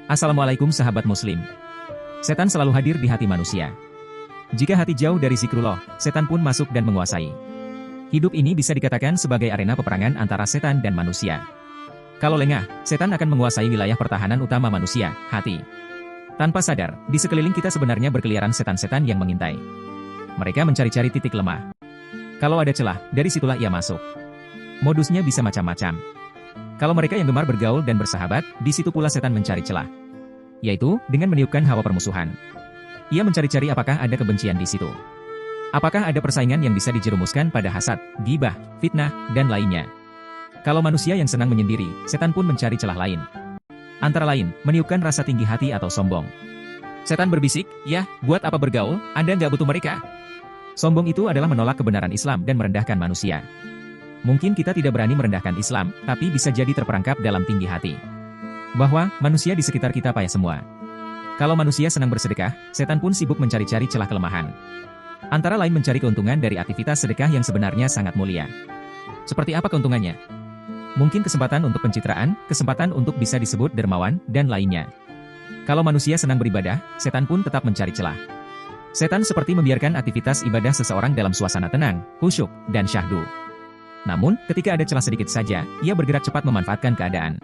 Assalamualaikum sahabat muslim. Setan selalu hadir di hati manusia. Jika hati jauh dari zikrullah, setan pun masuk dan menguasai. Hidup ini bisa dikatakan sebagai arena peperangan antara setan dan manusia. Kalau lengah, setan akan menguasai wilayah pertahanan utama manusia, hati. Tanpa sadar, di sekeliling kita sebenarnya berkeliaran setan-setan yang mengintai. Mereka mencari-cari titik lemah. Kalau ada celah, dari situlah ia masuk. Modusnya bisa macam-macam. Kalau mereka yang gemar bergaul dan bersahabat, di situ pula setan mencari celah. Yaitu, dengan meniupkan hawa permusuhan. Ia mencari-cari apakah ada kebencian di situ. Apakah ada persaingan yang bisa dijerumuskan pada hasad, gibah, fitnah, dan lainnya. Kalau manusia yang senang menyendiri, setan pun mencari celah lain. Antara lain, meniupkan rasa tinggi hati atau sombong. Setan berbisik, "Yah, buat apa bergaul, Anda nggak butuh mereka." Sombong itu adalah menolak kebenaran Islam dan merendahkan manusia. Mungkin kita tidak berani merendahkan Islam, tapi bisa jadi terperangkap dalam tinggi hati. Bahwa, manusia di sekitar kita payah semua. Kalau manusia senang bersedekah, setan pun sibuk mencari-cari celah kelemahan. Antara lain mencari keuntungan dari aktivitas sedekah yang sebenarnya sangat mulia. Seperti apa keuntungannya? Mungkin kesempatan untuk pencitraan, kesempatan untuk bisa disebut dermawan, dan lainnya. Kalau manusia senang beribadah, setan pun tetap mencari celah. Setan seperti membiarkan aktivitas ibadah seseorang dalam suasana tenang, khusyuk, dan syahdu. Namun, ketika ada celah sedikit saja, ia bergerak cepat memanfaatkan keadaan.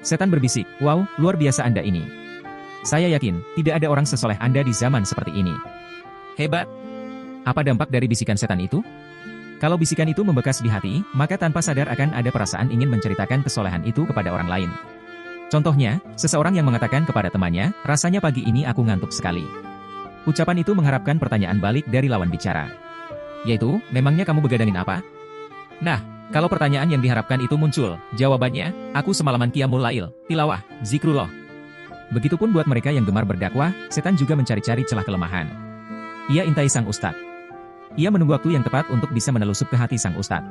Setan berbisik, "Wow, luar biasa Anda ini. Saya yakin, tidak ada orang sesoleh Anda di zaman seperti ini. Hebat." Apa dampak dari bisikan setan itu? Kalau bisikan itu membekas di hati, maka tanpa sadar akan ada perasaan ingin menceritakan kesolehan itu kepada orang lain. Contohnya, seseorang yang mengatakan kepada temannya, "Rasanya pagi ini aku ngantuk sekali." Ucapan itu mengharapkan pertanyaan balik dari lawan bicara. Yaitu, "Memangnya kamu begadangin apa?" Nah, kalau pertanyaan yang diharapkan itu muncul, jawabannya, "Aku semalaman qiyamul lail, tilawah, zikrullah." Begitupun buat mereka yang gemar berdakwah, setan juga mencari-cari celah kelemahan. Ia intai sang ustadz. Ia menunggu waktu yang tepat untuk bisa menelusup ke hati sang ustadz.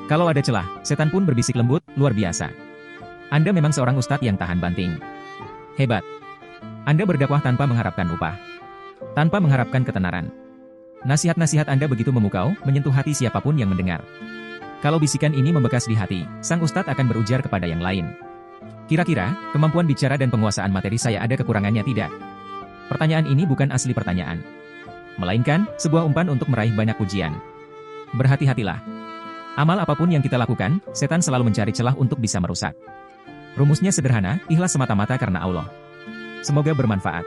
Kalau ada celah, setan pun berbisik lembut, "Luar biasa. Anda memang seorang ustadz yang tahan banting. Hebat. Anda berdakwah tanpa mengharapkan upah. Tanpa mengharapkan ketenaran. Nasihat-nasihat Anda begitu memukau, menyentuh hati siapapun yang mendengar." Kalau bisikan ini membekas di hati, sang ustadz akan berujar kepada yang lain. "Kira-kira, kemampuan bicara dan penguasaan materi saya ada kekurangannya tidak?" Pertanyaan ini bukan asli pertanyaan. Melainkan, sebuah umpan untuk meraih banyak pujian. Berhati-hatilah. Amal apapun yang kita lakukan, setan selalu mencari celah untuk bisa merusak. Rumusnya sederhana, ikhlas semata-mata karena Allah. Semoga bermanfaat.